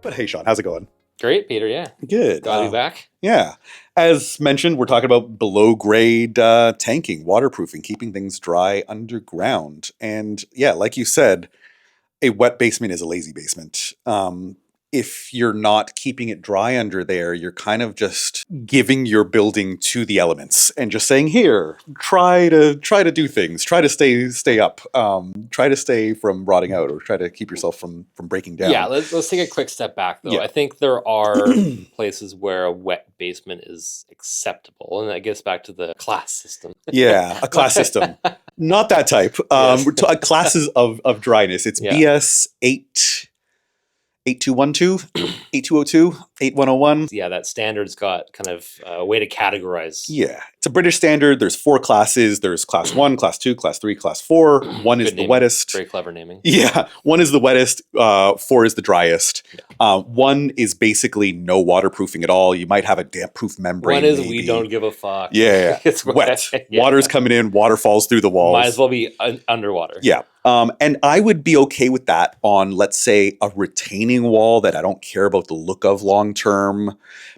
But hey, Sean, how's it going? Great, Peter. Yeah. Good. Glad to be back. Yeah. As mentioned, we're talking about below grade tanking, waterproofing, keeping things dry underground. And yeah, like you said, a wet basement is a lazy basement. If you're not keeping it dry under there, you're kind of just giving your building to the elements and just saying, "Here, try to do things, try to stay up, try to stay from rotting out, or try to keep yourself from breaking down." Yeah, let's take a quick step back, though. Yeah. I think there are places where a wet basement is acceptable, and that gets back to the class system. Yeah, a class system. Not that type. Yes. Classes of dryness. It's Yeah. BS 8212, 8202, 8101. Yeah, that standard's got kind of a way to categorize. Yeah, it's a British standard. There's 4 classes. There's class 1, class 2, class 3, class 4. 1 is Good the naming. wettest. Very clever naming. Yeah, 1 is the wettest. 4 is the driest. 1 is basically no waterproofing at all. You might have a damp-proof membrane. 1 is maybe. we don't give a fuck. Yeah, It's wet. Yeah. Water's coming in. Water falls through the walls. Might as well be underwater. Yeah. And I would be okay with that on, let's say, a retaining wall that I don't care about the look of long term.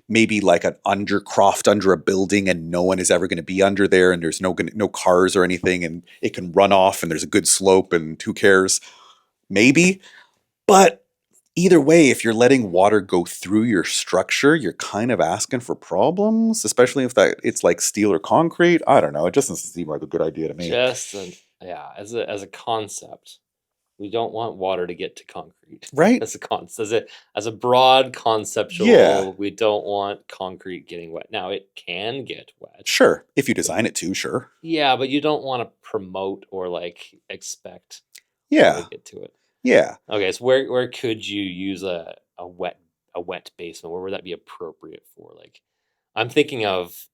Maybe like an undercroft under a building and no one is ever going to be under there and there's no cars or anything and it can run off and there's a good slope and who cares? Maybe. But either way, if you're letting water go through your structure, you're kind of asking for problems, especially if it's like steel or concrete. I don't know. It just doesn't seem like a good idea to me. Yeah, as a concept, we don't want water to get to concrete. Right? As a broad conceptual, Yeah. we don't want concrete getting wet. Now it can get wet. Sure. If you design it to, sure. Yeah, but you don't want to promote or like expect Yeah. to get to it. Yeah. Okay, so where could you use a wet basement? Where would that be appropriate for? Like, I'm thinking of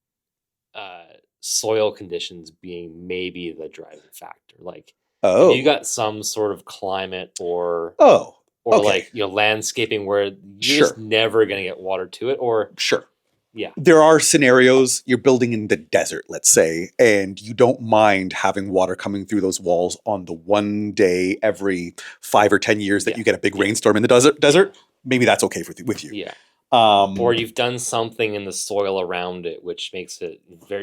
soil conditions being maybe the driving factor. Like, Oh. if you got some sort of climate or Oh. Okay. like landscaping where you're Sure. just never going to get water to it, or Sure. yeah, There are scenarios you're building in the desert, let's say, and you don't mind having water coming through those walls on the one day every 5 or 10 years that you get a big rainstorm in the desert. Maybe that's okay with you. yeah. Um, Or you've done something in the soil around it which makes it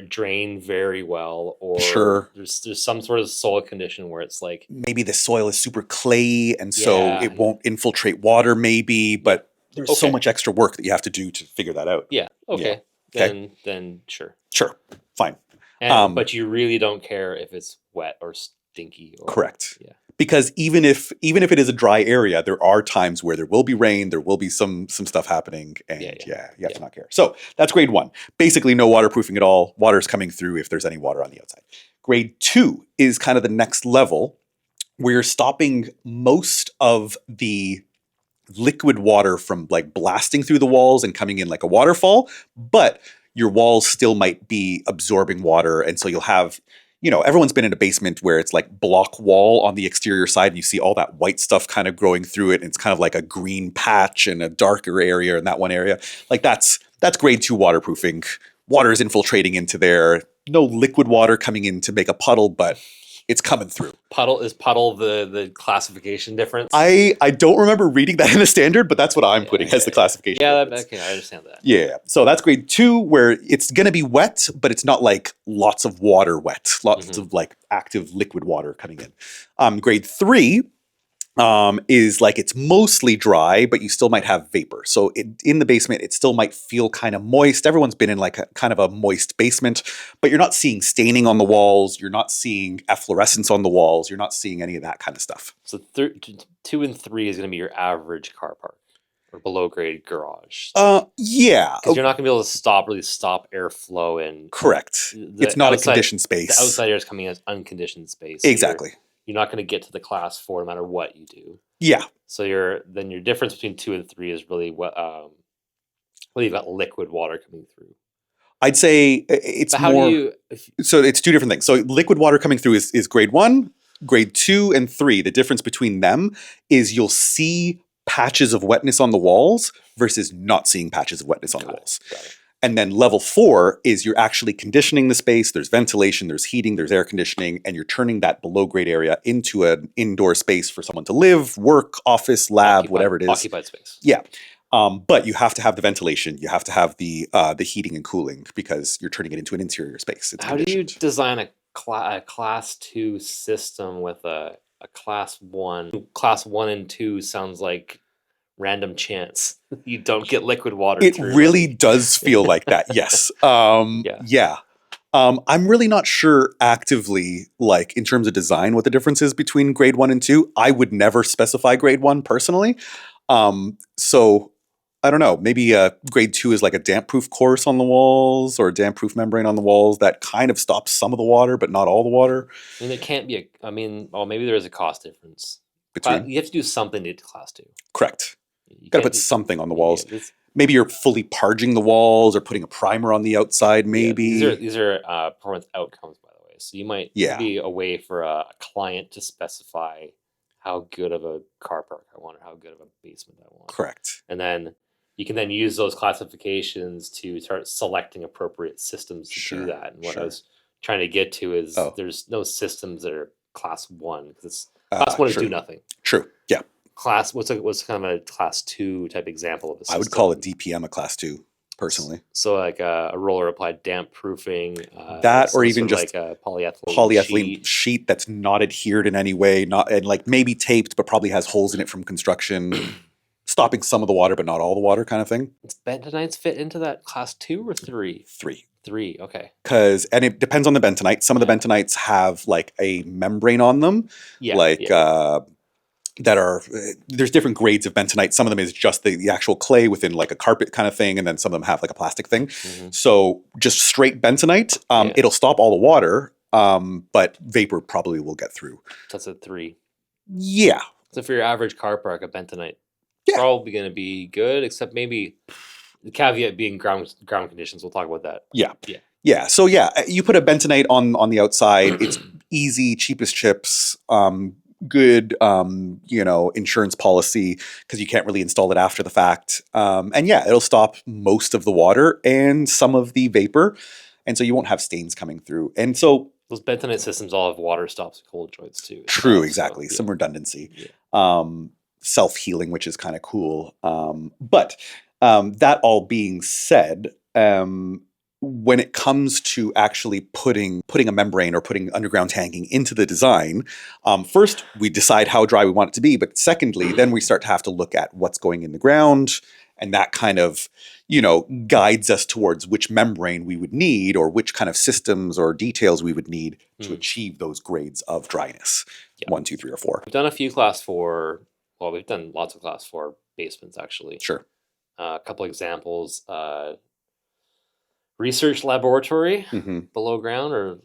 drain very well, or Sure. there's some sort of soil condition where it's like, maybe the soil is super clayy and so Yeah. it won't infiltrate water maybe, but there's so Okay. much extra work that you have to do to figure that out. yeah, okay, Okay. then sure. Sure. Fine. And, but you really don't care if it's wet or stinky. Or, Correct. Yeah. Because even if it is a dry area, there are times where there will be rain, there will be some stuff happening, and you have to not care. So that's grade 1. Basically, no waterproofing at all. Water's coming through if there's any water on the outside. Grade 2 is kind of the next level, where you're stopping most of the liquid water from like blasting through the walls and coming in like a waterfall, but your walls still might be absorbing water, and so you'll have. Everyone's been in a basement where it's like block wall on the exterior side and you see all that white stuff kind of growing through it. And it's kind of like a green patch and a darker area in that one area. Like that's grade 2 waterproofing. Water is infiltrating into there. No liquid water coming in to make a puddle, but it's coming through. Puddle the classification difference? I don't remember reading that in the standard, but that's what I'm putting as the classification. Yeah, difference. okay, I understand that. Yeah, so that's grade 2, where it's going to be wet, but it's not like lots of water wet, lots of like active liquid water coming in. Grade 3 is like it's mostly dry, but you still might have vapor. So in the basement, it still might feel kind of moist. Everyone's been in like a kind of a moist basement, but you're not seeing staining on the walls. You're not seeing efflorescence on the walls. You're not seeing any of that kind of stuff. So 2 and 3 is going to be your average car park or below grade garage. Yeah. Because you're not going to be able to really stop airflow in. Correct. It's not a conditioned space. The outside air is coming as unconditioned space. Exactly. You're not going to get to the class 4 no matter what you do. Yeah. So your difference between 2 and 3 is really what you've got liquid water coming through. I'd say it's But how more. do you? So it's 2 different things. So liquid water coming through is grade 1, grade 2, and 3. The difference between them is you'll see patches of wetness on the walls versus not seeing patches of wetness on the walls. Got it. And then level 4 is you're actually conditioning the space. There's ventilation, there's heating, there's air conditioning, and you're turning that below grade area into an indoor space for someone to live, work, office, lab, whatever it is. Occupied space. Yeah. But you have to have the ventilation. You have to have the heating and cooling because you're turning it into an interior space. It's How do you conditioned. design a class 2 system with a class 1? Class 1 and 2 sounds like random chance. You don't get liquid water It through. really does feel like that. Yes. Yeah. I'm really not sure actively, like in terms of design, what the difference is between grade 1 and 2. I would never specify grade 1 personally. So I don't know. Maybe grade 2 is like a damp-proof course on the walls or a damp-proof membrane on the walls that kind of stops some of the water, but not all the water. I mean, there can't be maybe there is a cost difference. Between? You have to do something to get to class 2. Correct. You Got to can't put something on the walls. Yeah, maybe you're fully parging the walls or putting a primer on the outside, maybe. Yeah, these are performance outcomes, by the way. So you might be a way for a client to specify how good of a car park I want or how good of a basement I want. Correct. And then you can then use those classifications to start selecting appropriate systems to do that. And what I was trying to get to is there's no systems that are class 1 because class 1 is do nothing. True. Yeah. What's kind of a class 2 type example of a system? I would call a DPM a class 2 personally. So like a roller applied damp proofing, that or even just like a polyethylene sheet that's not adhered in any way, and like maybe taped but probably has holes in it from construction, stopping some of the water but not all the water, kind of thing. Does bentonites fit into that class 2 or 3? 3, okay. And it depends on the bentonite. Some of the bentonites have like a membrane on them, that are, there's different grades of bentonite. Some of them is just the actual clay within like a carpet kind of thing, and then some of them have like a plastic thing. So just straight bentonite, it'll stop all the water, but vapor probably will get through. That's a 3. Yeah. So for your average car park, a bentonite probably going to be good, except maybe the caveat being ground conditions. We'll talk about that. Yeah. So you put a bentonite on the outside. It's easy, cheapest chips. Good, insurance policy because you can't really install it after the fact. And it'll stop most of the water and some of the vapor. And so you won't have stains coming through. And so those bentonite systems all have water stops and cold joints too. True, exactly. Some redundancy. Self-healing, which is kind of cool. But that all being said, when it comes to actually putting a membrane or putting underground tanking into the design, first we decide how dry we want it to be, but secondly, then we start to have to look at what's going in the ground, and that kind of, guides us towards which membrane we would need or which kind of systems or details we would need to achieve those grades of dryness. 1, 2, 3, or 4. We've done a few class 4. Well, we've done lots of class 4 basements actually. Sure. A couple examples. Research laboratory below ground, or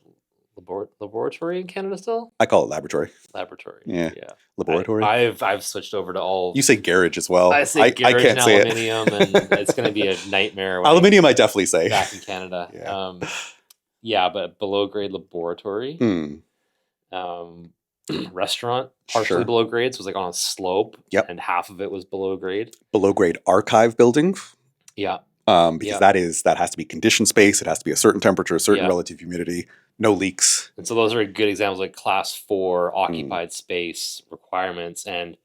laboratory in Canada still? I call it laboratory. Laboratory. Yeah. Laboratory. I've switched over to all. You say garage as well. I say garage I can't and say aluminium, and it's going to be a nightmare. Aluminium, I definitely say. Back in Canada. But below grade laboratory. Restaurant, partially below grade, so it was like on a slope. And half of it was below grade. Below grade archive building. Because that has to be conditioned space. It has to be a certain temperature, a certain relative humidity, no leaks. And so those are good examples, like class 4 occupied space requirements. And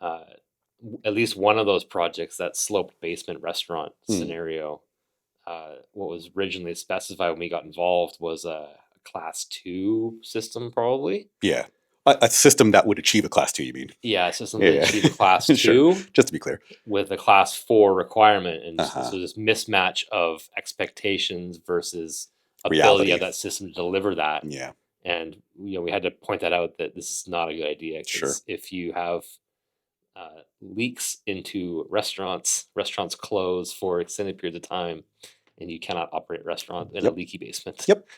at least one of those projects, that sloped basement restaurant scenario, what was originally specified when we got involved was a class 2 system, probably. Yeah. A system that would achieve a class 2, you mean? Yeah, a system that would achieve a class 2. Sure. Just to be clear. With a class 4 requirement. And so this mismatch of expectations versus ability of that system to deliver that. Yeah. And we had to point that out, that this is not a good idea. Sure. If you have leaks into restaurants close for extended periods of time, and you cannot operate a restaurant in a leaky basement. Yep.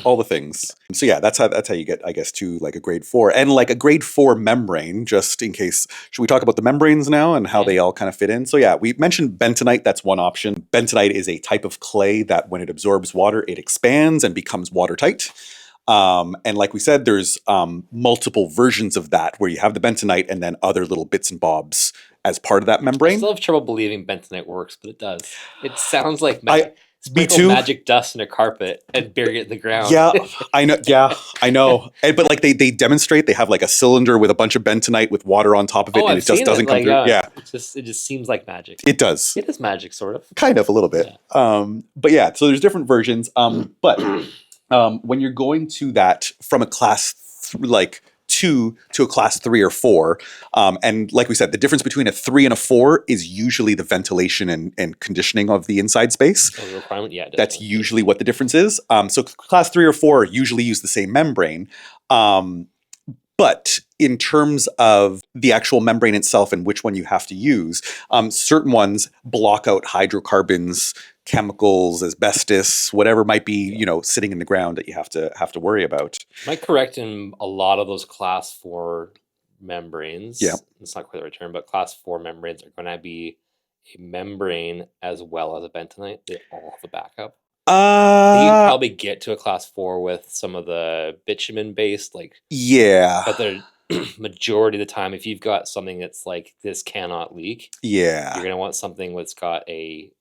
All the things. So that's how you get, I guess, to like a grade 4. And like a grade 4 membrane, just in case, should we talk about the membranes now and how they all kind of fit in? So we mentioned bentonite. That's one option. Bentonite is a type of clay that when it absorbs water, it expands and becomes watertight. And like we said, there's multiple versions of that where you have the bentonite and then other little bits and bobs as part of that membrane. I still have trouble believing bentonite works, but it does. It sounds like Sprinkle too. magic dust in a carpet and bury it in the ground. Yeah, I know. Yeah, I know. But like they demonstrate, they have like a cylinder with a bunch of bentonite with water on top of it, and I've it just seen doesn't it. come Like, through. Yeah, it just seems like magic. it does. It is magic, sort of. Kind of a little bit. Yeah. But yeah, so there's different versions. But when you're going to that from a class like 2 to a class 3 or 4, and like we said, the difference between a 3 and a 4 is usually the ventilation and conditioning of the inside space. Oh, the requirement, yeah, That's definitely. usually what the difference is. So class 3 or 4 usually use the same membrane. But in terms of the actual membrane itself and which one you have to use, certain ones block out hydrocarbons, chemicals, asbestos, whatever might be, sitting in the ground that you have to worry about. Am I correct in a lot of those class 4 membranes? Yeah. It's not quite the right term, but class 4 membranes are going to be a membrane as well as a bentonite. They all have a backup. You can probably get to a class 4 with some of the bitumen based, yeah. But the majority of the time, if you've got something that's like this cannot leak, yeah, you're gonna want something that's got a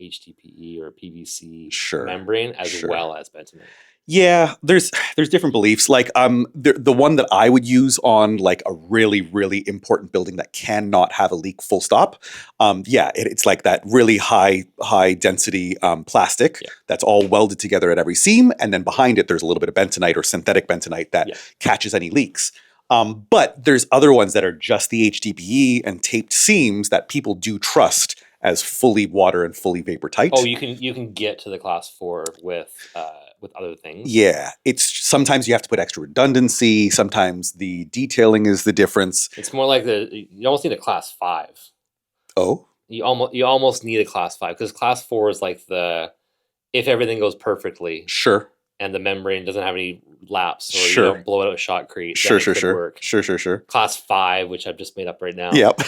HDPE or PVC Sure. membrane as Sure. well as bentonite. Yeah, there's different beliefs. Like the one that I would use on like a really, really important building that cannot have a leak full stop. It's like that really high density plastic that's all welded together at every seam, and then behind it there's a little bit of bentonite or synthetic bentonite that catches any leaks. But there's other ones that are just the HDPE and taped seams that people do trust as fully water and fully vapor tight. Oh, you can get to the class 4 with other things. Yeah, it's sometimes you have to put extra redundancy. Sometimes the detailing is the difference. It's more like you almost need a class 5. Oh, you almost need a class 5 because class 4 is like if everything goes perfectly. Sure. And the membrane doesn't have any laps, or Sure. you don't blow it out with shotcrete. Sure. Work. Sure. Class 5, which I've just made up right now. Yep.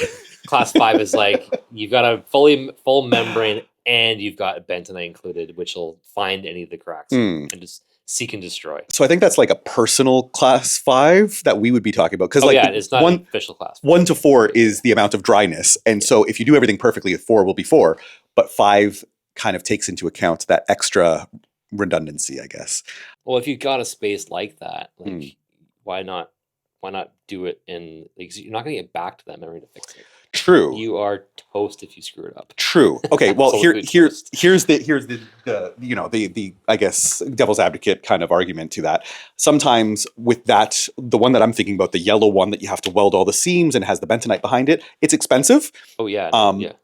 Class 5 is like you've got a full membrane and you've got bentonite included, which will find any of the cracks and just seek and destroy. So I think that's like a personal class 5 that we would be talking about because it's not an official class. 1 to 4 is the amount of dryness, and so if you do everything perfectly, 4 will be 4, but 5 kind of takes into account that extra redundancy, I guess. Well, if you've got a space like that, why not do it in? Like, you're not going to get back to that memory to fix it. True. You are toast if you screw it up. True. Okay. Well, here's toast. the I guess devil's advocate kind of argument to that. Sometimes with that, the one that I'm thinking about, the yellow one that you have to weld all the seams and has the bentonite behind it, it's expensive. Oh yeah.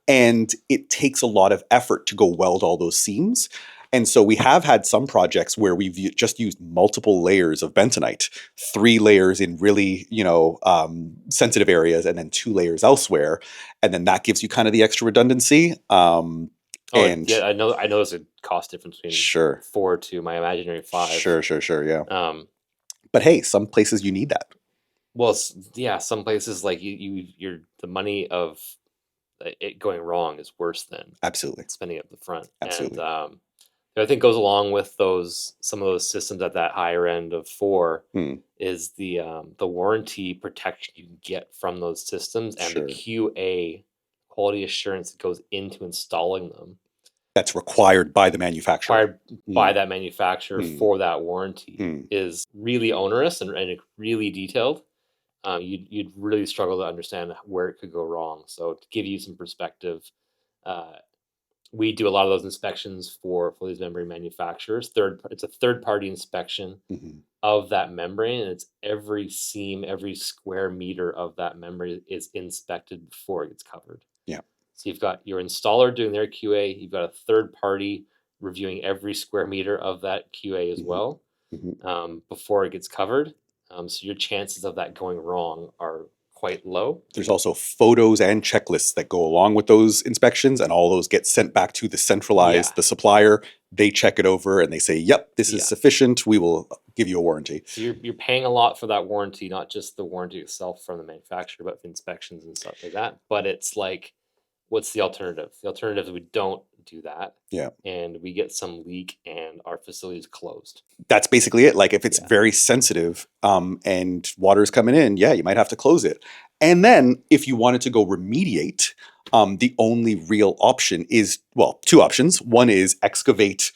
And it takes a lot of effort to go weld all those seams. And so we have had some projects where we've just used multiple layers of bentonite, 3 layers in really, sensitive areas, and then 2 layers elsewhere. And then that gives you kind of the extra redundancy. I know there's a cost difference between 4 to my imaginary 5. Sure, yeah. But hey, some places you need that. Well, yeah, some places like you're the money of it going wrong is worse than absolutely spending up the front. Absolutely. And I think goes along with some of those systems at that higher end of 4 is the warranty protection you can get from those systems and the QA quality assurance that goes into installing them. That's required by the manufacturer. By that manufacturer for that warranty is really onerous and really detailed. You'd really struggle to understand where it could go wrong. So to give you some perspective, we do a lot of those inspections for these membrane manufacturers. It's a third-party inspection of that membrane, and it's every seam, every square meter of that membrane is inspected before it gets covered. Yeah. So you've got your installer doing their QA, you've got a third party reviewing every square meter of that QA as well before it gets covered. So your chances of that going wrong are quite low. There's also photos and checklists that go along with those inspections, and all those get sent back to the centralized, the supplier. They check it over and they say, yep, this is sufficient. We will give you a warranty. So you're paying a lot for that warranty, not just the warranty itself from the manufacturer, but for inspections and stuff like that. But it's like, what's the alternative? The alternative is we don't do that. Yeah. And we get some leak and our facility is closed. That's basically it. Like if it's very sensitive and water's coming in, you might have to close it. And then if you wanted to go remediate, The only real option is, well, two options. One is excavate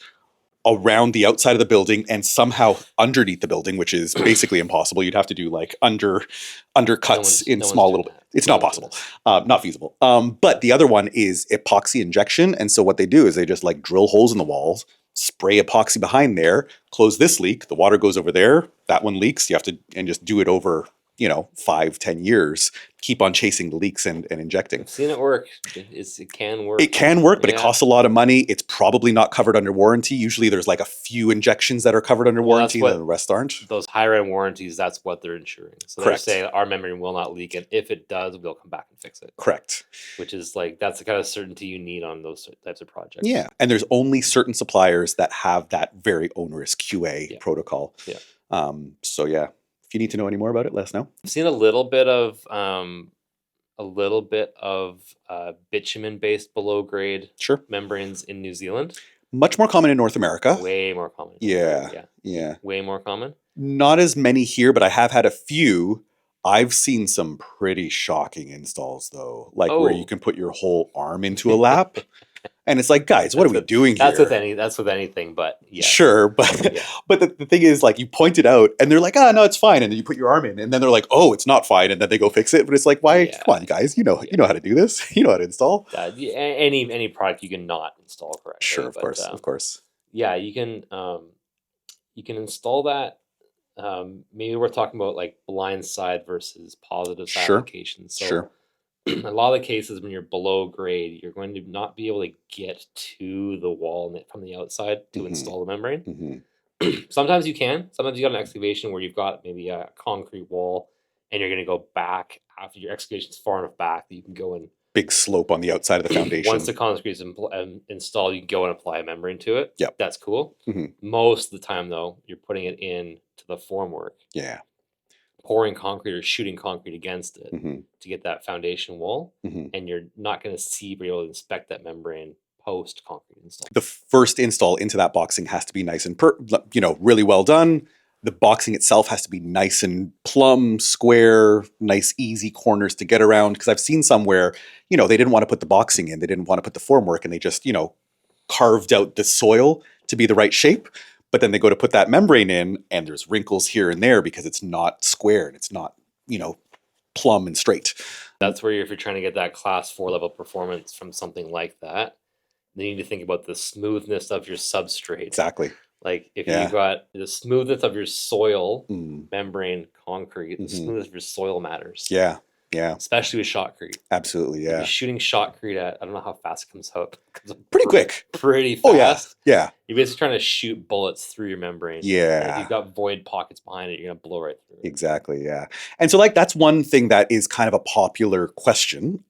around the outside of the building and somehow underneath the building, which is basically impossible. You'd have to do like undercuts in small little. It's not possible, not feasible. But the other one is epoxy injection, and so what they do is they just like drill holes in the walls, spray epoxy behind there, close this leak, the water goes over there, that one leaks. You have to and just do it over 5-10 years, keep on chasing the leaks and injecting. I've seen it work. It can work. It can work, but it costs a lot of money. It's probably not covered under warranty. Usually there's like a few injections that are covered under warranty and the rest aren't. Those higher-end warranties, that's what they're insuring. So they're saying our membrane will not leak, and if it does, we'll come back and fix it. Correct. Which is like, that's the kind of certainty you need on those types of projects. Yeah, and there's only certain suppliers that have that very onerous QA protocol. Yeah. So yeah. If you need to know any more about it, let us know. I've seen a little bit of bitumen-based below-grade membranes in New Zealand. Much more common in North America. Way more common. Yeah. Way more common. Not as many here, but I have had a few. I've seen some pretty shocking installs, though, like where you can put your whole arm into a lap. And it's like, guys, what are we doing here? That's with anything, but yeah. Sure, but but the thing is, like, you point it out, and they're like, no, it's fine, and then you put your arm in, and then they're like, oh, it's not fine, and then they go fix it. But it's like, why? Come on, guys, you know how to do this. You know how to install. Any product you can not install correctly. Sure, of course. Yeah, you can install that. Maybe we're talking about like Blindside versus positive side applications. So a lot of the cases when you're below grade, you're going to not be able to get to the wall from the outside to install the membrane. Sometimes you can. Sometimes you got an excavation where you've got maybe a concrete wall and you're going to go back after your excavation's far enough back that you can go in. Big slope on the outside of the foundation. Once the concrete is installed, you can go and apply a membrane to it. Yep. That's cool. Most of the time, though, you're putting it in to the formwork. Yeah. Pouring concrete or shooting concrete against it to get that foundation wall, and you're not going to be able to inspect that membrane post concrete install. The first install into that boxing has to be nice and really well done. The boxing itself has to be nice and plumb, square, nice, easy corners to get around. Because I've seen some where they didn't want to put the boxing in, they didn't want to put the formwork, and they just carved out the soil to be the right shape. But then they go to put that membrane in, and there's wrinkles here and there because it's not square and it's not, plumb and straight. That's where if you're trying to get that class 4 level performance from something like that, then you need to think about the smoothness of your substrate. Exactly. Like if you've got the smoothness of your soil, membrane, concrete, the smoothness of your soil matters. Yeah. Yeah. Especially with shotcrete. Absolutely, yeah. If you're shooting shotcrete at, I don't know how fast it comes out. Pretty quick. Pretty fast. Oh, yeah. Yeah. You're basically trying to shoot bullets through your membrane. Yeah. And if you've got void pockets behind it, you're going to blow right through it. Exactly, yeah. And so, that's one thing that is kind of a popular question,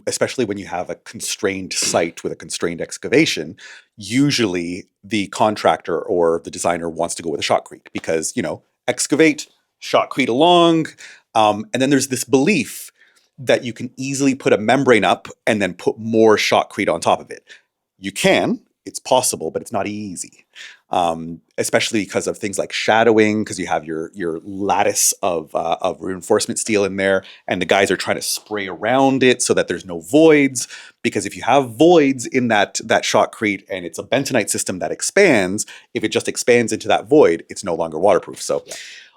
especially when you have a constrained site with a constrained excavation. Usually, the contractor or the designer wants to go with a shotcrete because, excavate, shotcrete along. And then there's this belief that you can easily put a membrane up and then put more shotcrete on top of it. You can, it's possible, but it's not easy. Especially because of things like shadowing, because you have your lattice of reinforcement steel in there, and the guys are trying to spray around it so that there's no voids. Because if you have voids in that shotcrete and it's a bentonite system that expands, if it just expands into that void, it's no longer waterproof. So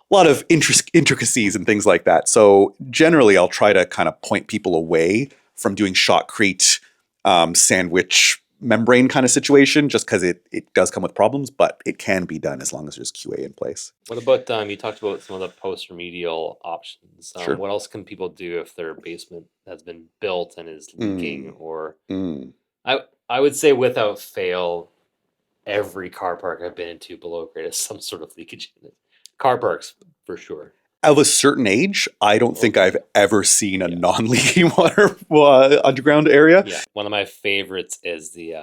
a lot of intricacies and things like that. So generally, I'll try to kind of point people away from doing shotcrete sandwich membrane kind of situation, just because it does come with problems, but it can be done as long as there's QA in place. What about, you talked about some of the post-remedial options. Sure. What else can people do if their basement has been built and is leaking? Or I would say without fail, every car park I've been into below grade has some sort of leakage in it. Car parks, for sure. Of a certain age, I don't think I've ever seen a non-leaking water underground area. Yeah, one of my favorites is the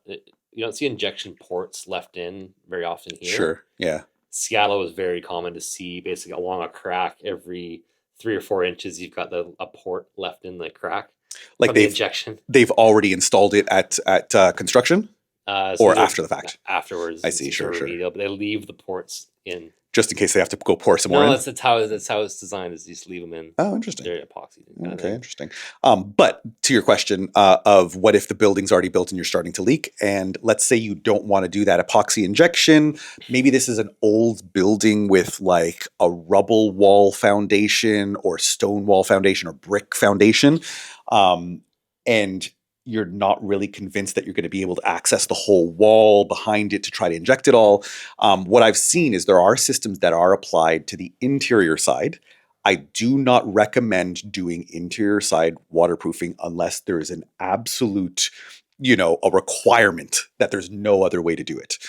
you don't see injection ports left in very often here. Sure, yeah. Seattle is very common to see basically along a crack every 3 or 4 inches. You've got a port left in the crack. Like the injection. They've already installed it at construction, or after the fact. Afterwards. I see. Sure. Remedial, but they leave the ports in. just in case they have to go pour some more No, in. that's how it's designed. Is you just leave them in. Oh, interesting. They're epoxy. Okay, interesting. But to your question of what if the building's already built and you're starting to leak, and let's say you don't want to do that epoxy injection. Maybe this is an old building with like a rubble wall foundation or stone wall foundation or brick foundation, and you're not really convinced that you're going to be able to access the whole wall behind it to try to inject it all. What I've seen is there are systems that are applied to the interior side. I do not recommend doing interior side waterproofing unless there is an absolute, a requirement that there's no other way to do it.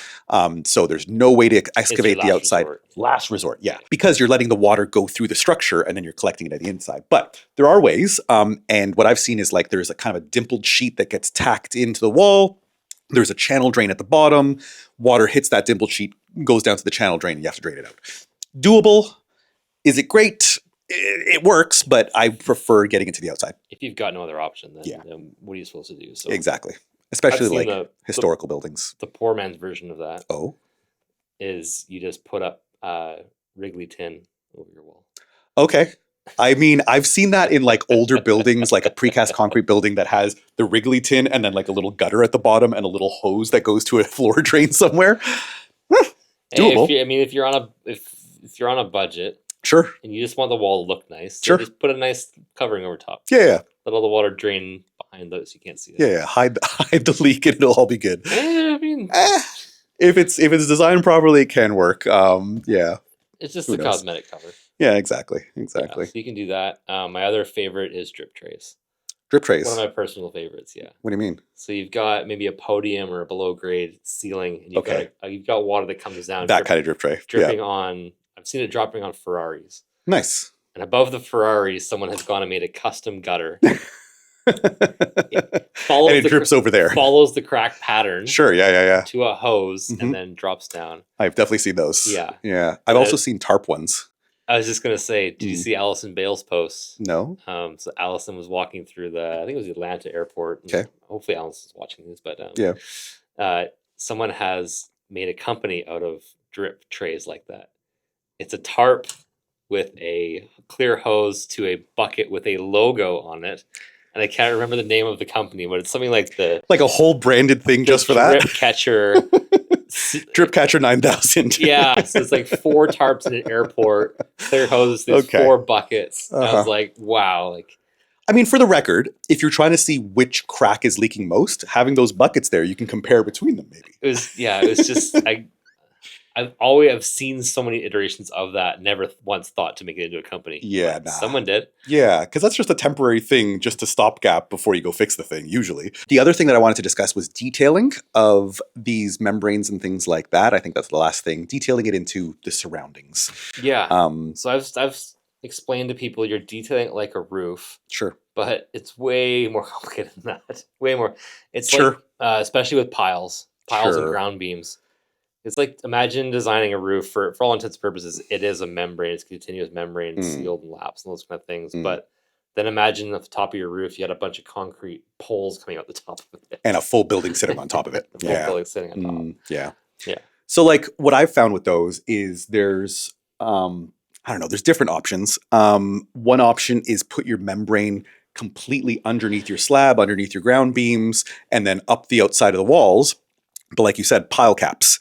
So there's no way to excavate the outside. Resort. Last resort, yeah. Because you're letting the water go through the structure and then you're collecting it at the inside. But there are ways. And what I've seen is like there's a kind of a dimpled sheet that gets tacked into the wall. There's a channel drain at the bottom. Water hits that dimpled sheet, goes down to the channel drain, and you have to drain it out. Doable. Is it great? It works, but I prefer getting it to the outside. If you've got no other option, then what are you supposed to do? So exactly, especially like historical buildings. The poor man's version of that is you just put up Wrigley tin over your wall. Okay. I mean, I've seen that in like older buildings, like a precast concrete building that has the Wrigley tin and then like a little gutter at the bottom and a little hose that goes to a floor drain somewhere. Doable. If you're on a budget. Sure. And you just want the wall to look nice. So sure. Just put a nice covering over top. Yeah. Let all the water drain behind those so you can't see it. Yeah. Hide the leak and it'll all be good. If it's designed properly, it can work. Yeah. It's just a cosmetic cover. Yeah, exactly. Yeah, so you can do that. My other favorite is drip trays. Drip trays. One of my personal favorites, yeah. What do you mean? So you've got maybe a podium or a below grade ceiling, and you've got water that comes down. That kind of drip tray. Dripping on. I've seen it dropping on Ferraris. Nice. And above the Ferraris, someone has gone and made a custom gutter. It drips over there. Follows the crack pattern. Sure, yeah. To a hose and then drops down. I've definitely seen those. Yeah. I've also seen tarp ones. I was just gonna say, did you see Allison Bale's post? No. So Allison was walking through I think it was the Atlanta airport. Okay. Hopefully Allison's watching this, but someone has made a company out of drip trays like that. It's a tarp with a clear hose to a bucket with a logo on it. And I can't remember the name of the company, but it's something like a whole branded thing just for that? Drip Catcher. Drip Catcher 9000. Yeah, so it's like 4 tarps in an airport, clear hoses, there's 4 buckets. I was like, wow. I mean, for the record, if you're trying to see which crack is leaking most, having those buckets there, you can compare between them maybe. It was just I've seen so many iterations of that. Never once thought to make it into a company. Yeah, someone did. Yeah, because that's just a temporary thing, just to stopgap before you go fix the thing, usually. The other thing that I wanted to discuss was detailing of these membranes and things like that. I think that's the last thing. Detailing it into the surroundings. Yeah. So I've explained to people you're detailing it like a roof. Sure. But it's way more complicated than that. Way more. It's sure. Like, especially with piles and ground beams. It's like, imagine designing a roof for all intents and purposes. It is a membrane. It's a continuous membrane, sealed and laps and those kind of things. But then imagine at the top of your roof, you had a bunch of concrete poles coming out the top of it. And a full building sitting on top of it. Building sitting on top. Yeah. Yeah. So like what I've found with those is there's, there's different options. One option is put your membrane completely underneath your slab, underneath your ground beams, and then up the outside of the walls. But like you said, pile caps.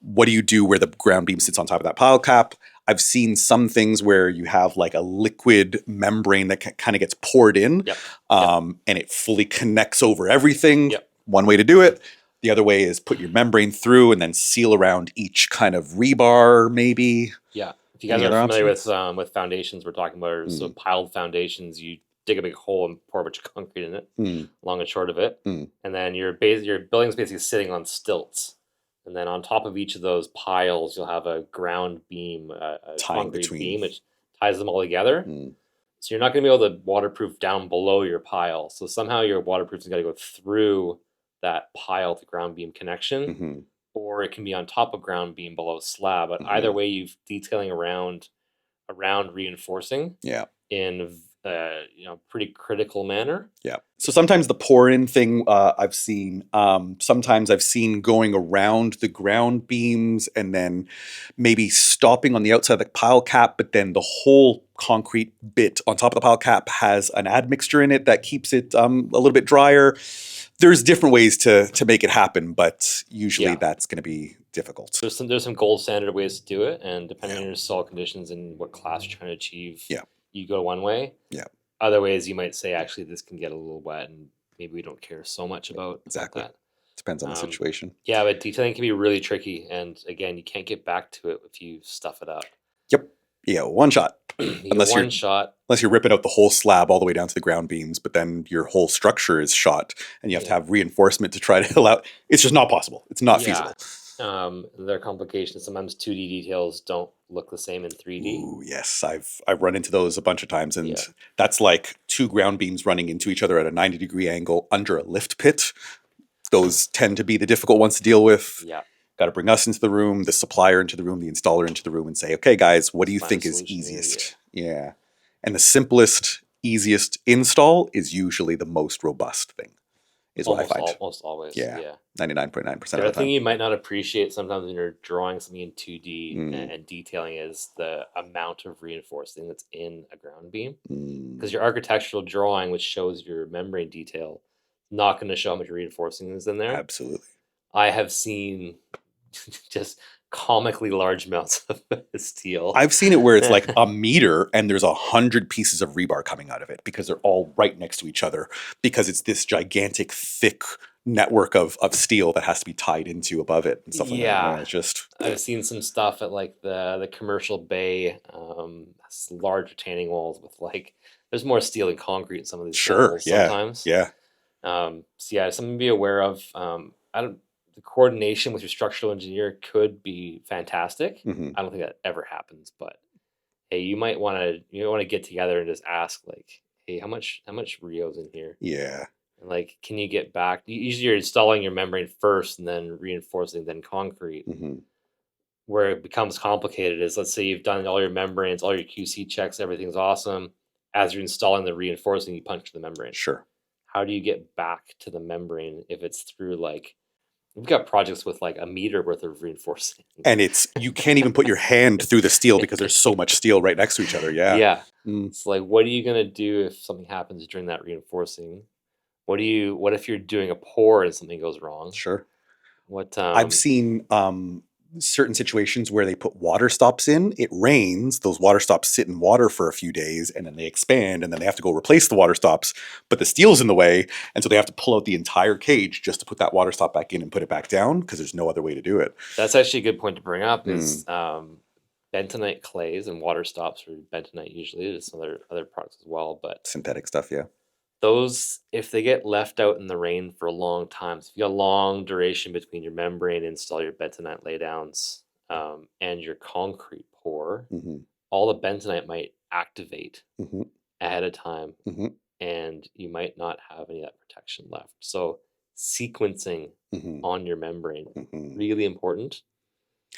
What do you do where the ground beam sits on top of that pile cap? I've seen some things where you have like a liquid membrane that kind of gets poured in and it fully connects over everything. Yep. One way to do it. The other way is put your membrane through and then seal around each kind of rebar, maybe. Yeah. If you guys are familiar with foundations, we're talking about so piled foundations, you dig a big hole and pour a bunch of concrete in it, long and short of it. And then your building's basically sitting on stilts. And then on top of each of those piles, you'll have a ground beam, a concrete beam, which ties them all together. So you're not going to be able to waterproof down below your pile. So somehow your waterproof's got to go through that pile to ground beam connection, or it can be on top of ground beam below slab. But either way, you've detailing around reinforcing in pretty critical manner. Yeah. So sometimes the pour-in thing I've seen. Sometimes I've seen going around the ground beams and then maybe stopping on the outside of the pile cap, but then the whole concrete bit on top of the pile cap has an admixture in it that keeps it a little bit drier. There's different ways to make it happen, but usually that's going to be difficult. There's some gold standard ways to do it, and depending on your soil conditions and what class you're trying to achieve, you go one way. Yeah. Other ways you might say, actually, this can get a little wet, and maybe we don't care so much about that. Depends on the situation. Yeah, but detailing can be really tricky, and again, you can't get back to it if you stuff it up. Yep. Yeah, one shot. Unless you're ripping out the whole slab all the way down to the ground beams, but then your whole structure is shot, and you have to have reinforcement to try to allow. It's just not possible. It's not feasible. There are complications. Sometimes 2D details don't look the same in 3D. Ooh, yes, I've run into those a bunch of times, and that's like two ground beams running into each other at a 90-degree angle under a lift pit. Those tend to be the difficult ones to deal with. Yeah. Got to bring us into the room, the supplier into the room, the installer into the room, and say, okay, guys, what do you think is easiest? Yeah. And the simplest, easiest install is usually the most robust thing, is what I find. Almost always. Yeah. 99.9% of the time. The thing you might not appreciate sometimes when you're drawing something in 2D and detailing is the amount of reinforcing that's in a ground beam. Because your architectural drawing, which shows your membrane detail, not going to show how much reinforcing is in there. Absolutely. I have seen just comically large amounts of steel. I've seen it where it's like a meter and there's 100 pieces of rebar coming out of it because they're all right next to each other, because it's this gigantic, thick network of steel that has to be tied into above it and stuff like that. Yeah, it's just. I've seen some stuff at like the commercial bay, large retaining walls with there's more steel than concrete in some of these walls sometimes. Yeah. So something to be aware of. The coordination with your structural engineer could be fantastic. I don't think that ever happens, but hey, you might want to get together and just ask hey, how much Rio's in here? Yeah. And can you get back? Usually you're installing your membrane first and then reinforcing, then concrete. Where it becomes complicated is, let's say you've done all your membranes, all your QC checks, everything's awesome. As you're installing the reinforcing, you puncture the membrane. Sure. How do you get back to the membrane if it's through we've got projects with a meter worth of reinforcing. And you can't even put your hand through the steel because there's so much steel right next to each other. Yeah. Yeah. It's what are you going to do if something happens during that reinforcing? What if you're doing a pour and something goes wrong? Sure. I've seen certain situations where they put water stops in. It rains, those water stops sit in water for a few days, and then they expand, and then they have to go replace the water stops, but the steel's in the way, and so they have to pull out the entire cage just to put that water stop back in and put it back down, because there's no other way to do it. That's actually a good point to bring up, is bentonite clays and water stops, or bentonite usually. There's some other products as well, but synthetic stuff, yeah. Those, if they get left out in the rain for a long time, so if you got a long duration between your membrane install, your bentonite laydowns, and your concrete pour, all the bentonite might activate ahead of time, and you might not have any of that protection left. So sequencing on your membrane, really important.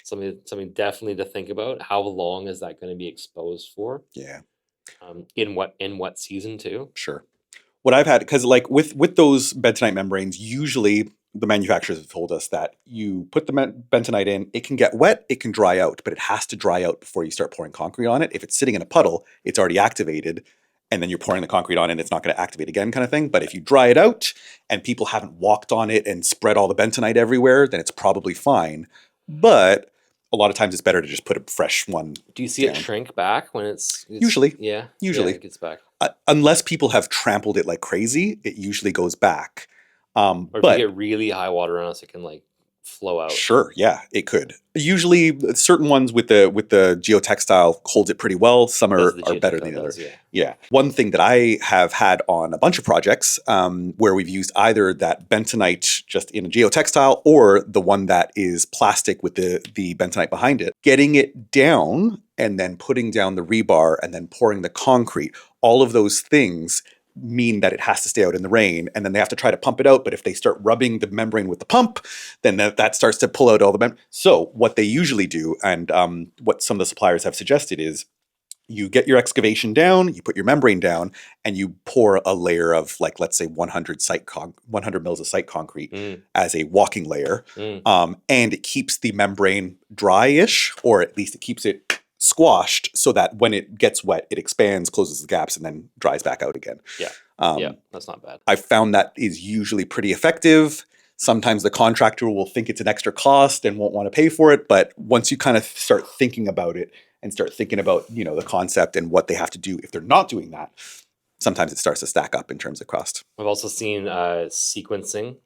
Something definitely to think about. How long is that going to be exposed for? Yeah. In what season too? Sure. What I've had, because with those bentonite membranes, usually the manufacturers have told us that you put the bentonite in, it can get wet, it can dry out, but it has to dry out before you start pouring concrete on it. If it's sitting in a puddle, it's already activated, and then you're pouring the concrete on it and it's not going to activate again, kind of thing. But if you dry it out and people haven't walked on it and spread all the bentonite everywhere, then it's probably fine. But a lot of times it's better to just put a fresh one. Do you see it shrink back when it's usually? Yeah. Usually. Yeah, it gets back. Unless people have trampled it like crazy, it usually goes back. Or if you get really high water on us, it can flow out. Sure, yeah, it could. Usually, certain ones with the geotextile holds it pretty well. Some are better than the others. Yeah. One thing that I have had on a bunch of projects where we've used either that bentonite just in a geotextile or the one that is plastic with the bentonite behind it, getting it down and then putting down the rebar and then pouring the concrete, all of those things mean that it has to stay out in the rain, and then they have to try to pump it out. But if they start rubbing the membrane with the pump, then that starts to pull out all the So what they usually do, and what some of the suppliers have suggested, is You get your excavation down, you put your membrane down, and you pour a layer of, like, let's say 100 mils of site concrete as a walking layer. And it keeps the membrane dry-ish, or at least it keeps it squashed so that when it gets wet, it expands, closes the gaps, and then dries back out again. Yeah, that's not bad. I've found that is usually pretty effective. Sometimes the contractor will think it's an extra cost and won't want to pay for it, but once you kind of start thinking about it and start thinking about, the concept and what they have to do if they're not doing that, sometimes it starts to stack up in terms of cost. I've also seen sequencing,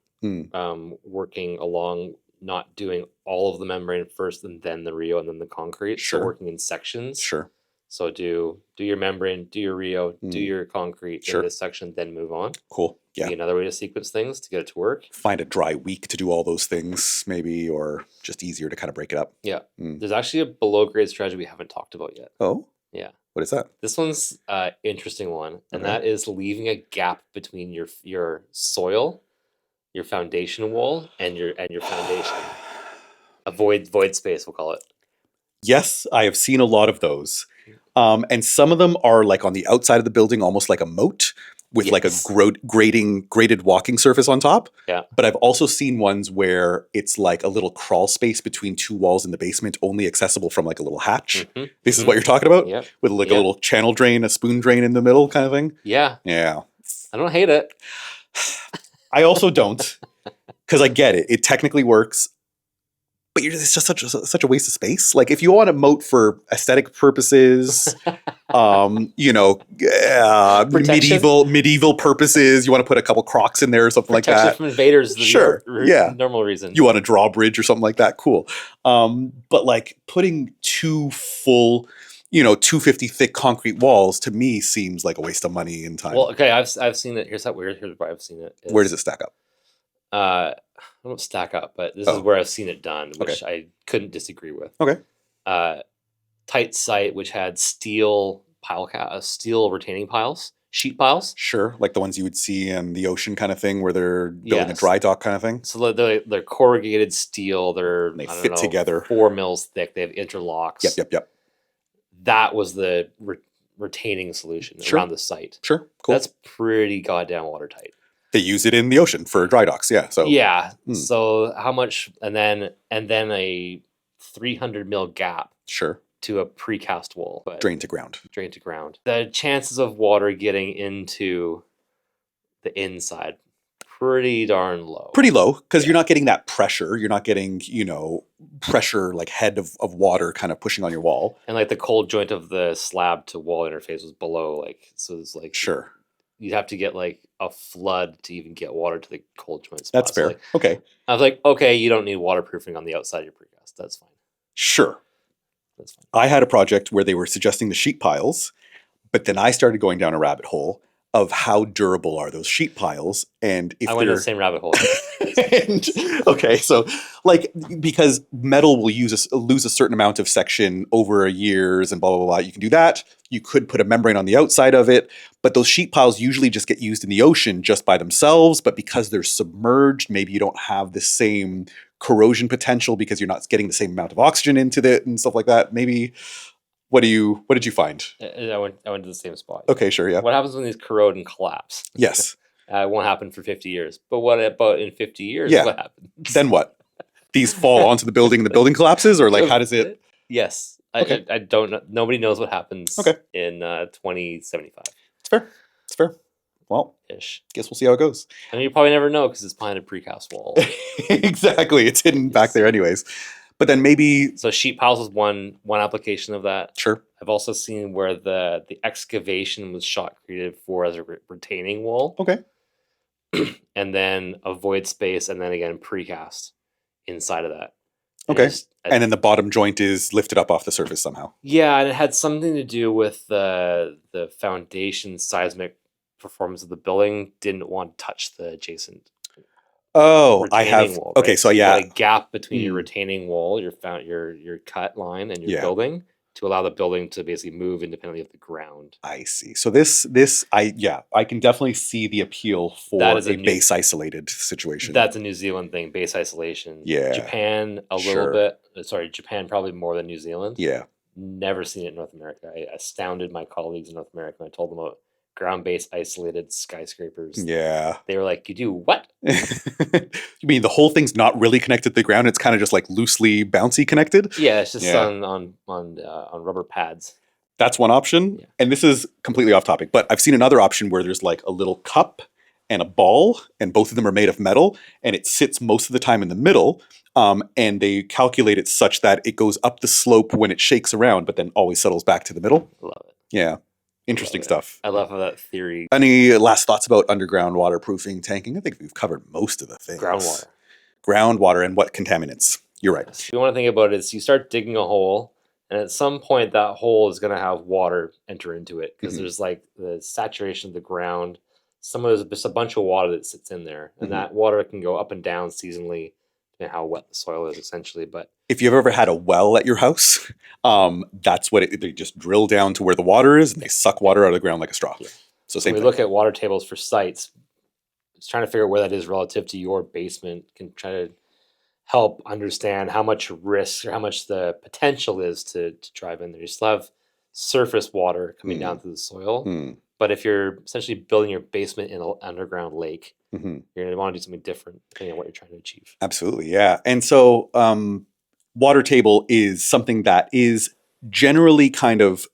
working along, not doing all of the membrane first and then the Rio and then the concrete. Sure. So working in sections. Sure. So do your membrane, do your Rio, do your concrete Sure. in this section, then move on. Cool. Yeah. Be another way to sequence things to get it to work. Find a dry week to do all those things, maybe, or just easier to kind of break it up. Yeah. There's actually a below grade strategy we haven't talked about yet. Oh? Yeah. What is that? This one's an interesting one, and that is leaving a gap between your soil, your foundation wall, and your foundation. A void space, we'll call it. Yes, I have seen a lot of those. And some of them are like on the outside of the building, almost like a moat with like a graded walking surface on top. Yeah. But I've also seen ones where it's like a little crawl space between two walls in the basement, only accessible from like a little hatch. This is what you're talking about? Yep. With like a little channel drain, a spoon drain in the middle kind of thing? Yeah. Yeah. I don't hate it. I also don't, because I get it. It technically works. But it's just such a waste of space. Like, if you want a moat for aesthetic purposes, medieval purposes, you want to put a couple crocs in there or something like that. From invaders. Sure. Normal reason. You want a drawbridge or something like that. Cool. But like putting two full, 250 thick concrete walls to me seems like a waste of money and time. Well, okay, I've seen it. Here's where I've seen it. Where does it stack up? I don't stack up, but this is where I've seen it done, which I couldn't disagree with. Okay. Tight site, which had steel retaining piles, sheet piles. Sure, like the ones you would see in the ocean kind of thing, where they're building a dry dock kind of thing. So they're corrugated steel. They fit together, 4 mils thick. They have interlocks. Yep. That was the retaining solution around the site. Sure, cool. That's pretty goddamn watertight. They use it in the ocean for dry docks, yeah. So So how much, and then a 300 mil gap, to a precast wall, but drain to ground. The chances of water getting into the inside, pretty darn low. Pretty low, because you're not getting that pressure. You're not getting pressure like head of water kind of pushing on your wall. And like the cold joint of the slab to wall interface was below, so it's like you'd have to get like a flood to even get water to the cold joint spot. That's fair. Okay. I was like, okay, you don't need waterproofing on the outside of your precast. That's fine. Sure. That's fine. I had a project where they were suggesting the sheet piles, but then I started going down a rabbit hole of how durable are those sheet piles, and if I went to the same rabbit hole. Okay, so like, because metal will lose a certain amount of section over years and blah blah blah. You can do that. You could put a membrane on the outside of it, but those sheet piles usually just get used in the ocean just by themselves. But because they're submerged, maybe you don't have the same corrosion potential because you're not getting the same amount of oxygen into it and stuff like that. Maybe. What did you find? I went to the same spot. Okay, sure, yeah. What happens when these corrode and collapse? Yes. It won't happen for 50 years. But what about in 50 years? What happens? Then what? These fall onto the building and the building collapses? Or like, how does it? Yes. Okay. I don't know. Nobody knows what happens in 2075. It's fair. Well, ish. Guess we'll see how it goes. And you probably never know because it's behind a precast wall. Exactly. It's hidden back there anyways. But then maybe... So sheet piles is one application of that. Sure. I've also seen where the excavation was shotcreted for as a retaining wall. Okay. And then a void space, and then again precast inside of that. Okay. And then the bottom joint is lifted up off the surface somehow. Yeah, and it had something to do with the foundation seismic performance of the building. Didn't want to touch the adjacent... Oh, I have. Wall, okay, right? so yeah, a gap between your retaining wall, your cut line, and your building to allow the building to basically move independently of the ground. I see. So I can definitely see the appeal for a base isolated situation. That's a New Zealand thing, base isolation. Yeah. Japan a little bit. Sorry, Japan probably more than New Zealand. Yeah. never seen it in North America. I astounded my colleagues in North America when I told them about ground-based isolated skyscrapers. Yeah. They were like, "You do what?" You mean the whole thing's not really connected to the ground? It's kind of just like loosely bouncy connected? Yeah, it's just Yeah. on rubber pads. That's one option. Yeah. And this is completely off topic, but I've seen another option where there's like a little cup and a ball, and both of them are made of metal, and it sits most of the time in the middle. And they calculate it such that it goes up the slope when it shakes around, but then always settles back to the middle. Love it. Yeah. Interesting stuff. I love how that theory. Any last thoughts about underground waterproofing tanking? I think we've covered most of the things. Groundwater and what contaminants. You're right. Yes. You want to think about it is you start digging a hole, and at some point that hole is going to have water enter into it because there's like the saturation of the ground. There's just a bunch of water that sits in there, and that water can go up and down seasonally and how wet the soil is essentially. But if you've ever had a well at your house, that's what they just drill down to where the water is and they suck water out of the ground like a straw. Yeah. So same when we thing. Look at water tables for sites, just trying to figure out where that is relative to your basement can try to help understand how much risk or how much the potential is to drive in there. You still have surface water coming down through the soil. But if you're essentially building your basement in an underground lake, you're going to want to do something different depending on what you're trying to achieve. Absolutely, yeah. And so water table is something that is generally kind of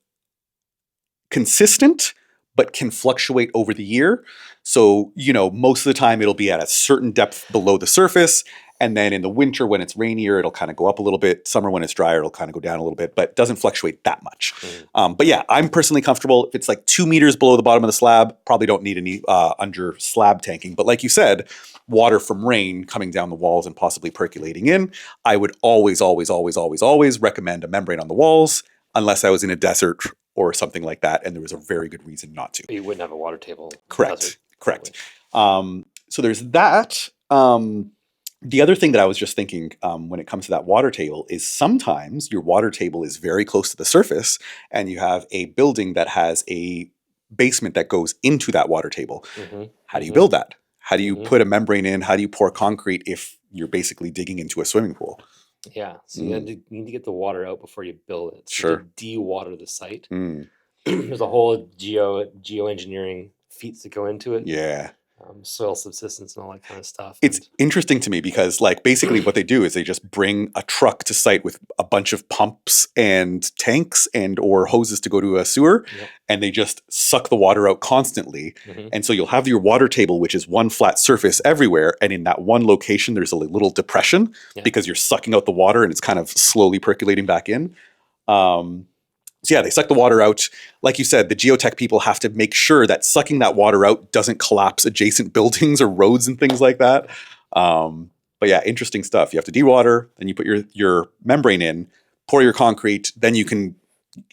consistent, but can fluctuate over the year. So, most of the time it'll be at a certain depth below the surface. And then in the winter, when it's rainier, it'll kind of go up a little bit. Summer, when it's drier, it'll kind of go down a little bit, but doesn't fluctuate that much. But yeah, I'm personally comfortable. If it's like 2 meters below the bottom of the slab, probably don't need any under slab tanking. But like you said, water from rain coming down the walls and possibly percolating in, I would always, always, always, always, always recommend a membrane on the walls, unless I was in a desert or something like that, and there was a very good reason not to. You wouldn't have a water table. Correct. So there's that. The other thing that I was just thinking when it comes to that water table is sometimes your water table is very close to the surface and you have a building that has a basement that goes into that water table. How do you build that? How do you put a membrane in? How do you pour concrete if you're basically digging into a swimming pool? Yeah, so you need to get the water out before you build it. So Sure. to de-water the site. There's a whole geoengineering feats that go into it. Yeah. Soil subsistence and all that kind of stuff. It's interesting to me because basically what they do is they just bring a truck to site with a bunch of pumps and tanks and or hoses to go to a sewer, and they just suck the water out constantly. And so you'll have your water table, which is one flat surface everywhere, and in that one location there's a little depression because you're sucking out the water and it's kind of slowly percolating back in. So yeah, they suck the water out. Like you said, the geotech people have to make sure that sucking that water out doesn't collapse adjacent buildings or roads and things like that. But yeah, interesting stuff. You have to dewater, then you put your membrane in, pour your concrete, then you can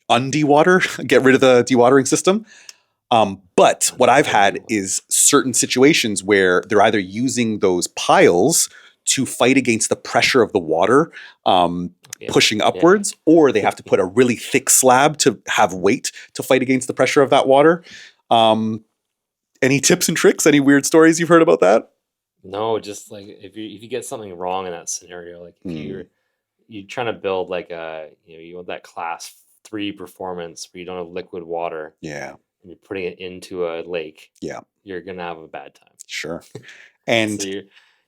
undewater, get rid of the dewatering system. But what I've had is certain situations where they're either using those piles to fight against the pressure of the water pushing upwards, or they have to put a really thick slab to have weight to fight against the pressure of that water. Any tips and tricks? Any weird stories you've heard about that? No, just like if you get something wrong in that scenario, like if you're trying to build like you want that class 3 performance where you don't have liquid water. Yeah. And you're putting it into a lake. Yeah. You're gonna have a bad time. Sure. And so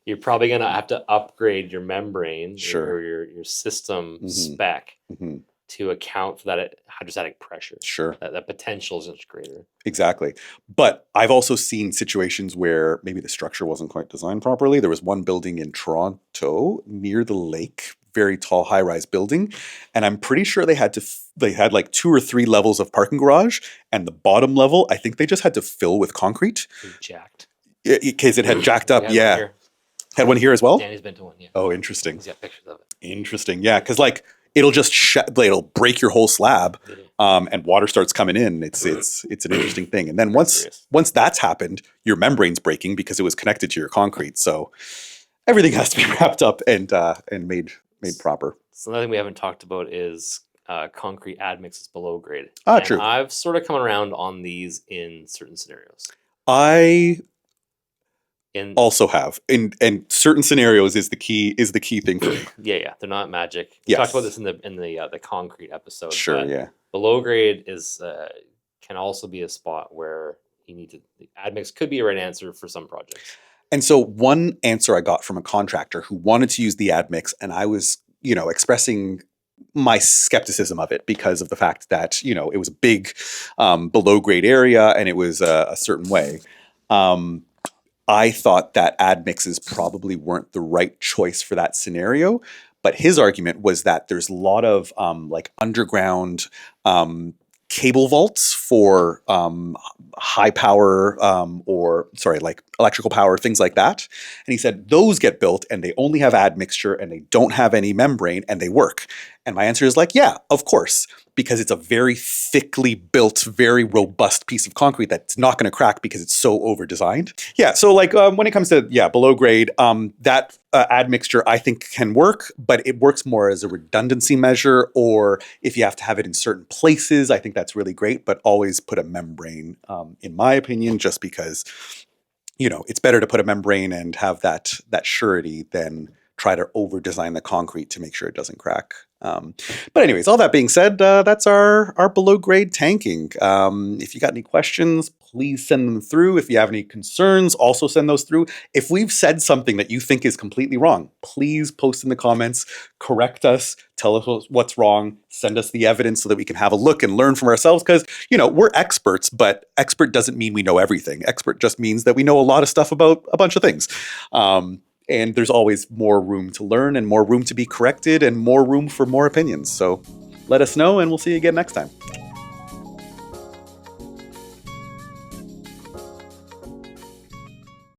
you're probably gonna have to upgrade your membrane Sure. or your system spec to account for that hydrostatic pressure. Sure. That potential is much greater. Exactly. But I've also seen situations where maybe the structure wasn't quite designed properly. There was one building in Toronto near the lake, very tall high-rise building, and I'm pretty sure they had like 2 or 3 levels of parking garage, and the bottom level, I think they just had to fill with concrete. Jacked. Because it had jacked up. Yeah. Had one here as well? Danny's been to one, yeah. Oh, interesting. He's got pictures of it. Interesting. Yeah, because it'll just it'll break your whole slab, and water starts coming in. It's an interesting thing. And then once that's happened, your membrane's breaking because it was connected to your concrete. So everything has to be wrapped up and made proper. So another thing we haven't talked about is concrete admixtures below grade. True. I've sort of come around on these in certain scenarios. And also have in certain scenarios is the key thing for me. yeah, they're not magic. We talked about this in the concrete episode. Sure, yeah. Below grade is can also be a spot where you need to. The admix could be a right answer for some projects. And so one answer I got from a contractor who wanted to use the admix, and I was, expressing my skepticism of it because of the fact that, it was a big below grade area and it was a certain way. I thought that admixes probably weren't the right choice for that scenario. But his argument was that there's a lot of like underground cable vaults for high power like electrical power, things like that. And he said those get built and they only have admixture and they don't have any membrane and they work. And my answer is like, yeah, of course, because it's a very thickly built, very robust piece of concrete that's not going to crack because it's so over designed. Yeah, so like when it comes to below grade, that admixture I think can work, but it works more as a redundancy measure, or if you have to have it in certain places, I think that's really great. But always put a membrane, in my opinion, just because it's better to put a membrane and have that surety than try to over design the concrete to make sure it doesn't crack. But anyways, all that being said, that's our below grade tanking. If you got any questions, please send them through. If you have any concerns, also send those through. If we've said something that you think is completely wrong, please post in the comments, correct us, tell us what's wrong, send us the evidence so that we can have a look and learn from ourselves. Because, we're experts, but expert doesn't mean we know everything. Expert just means that we know a lot of stuff about a bunch of things. And there's always more room to learn and more room to be corrected and more room for more opinions. So let us know and we'll see you again next time.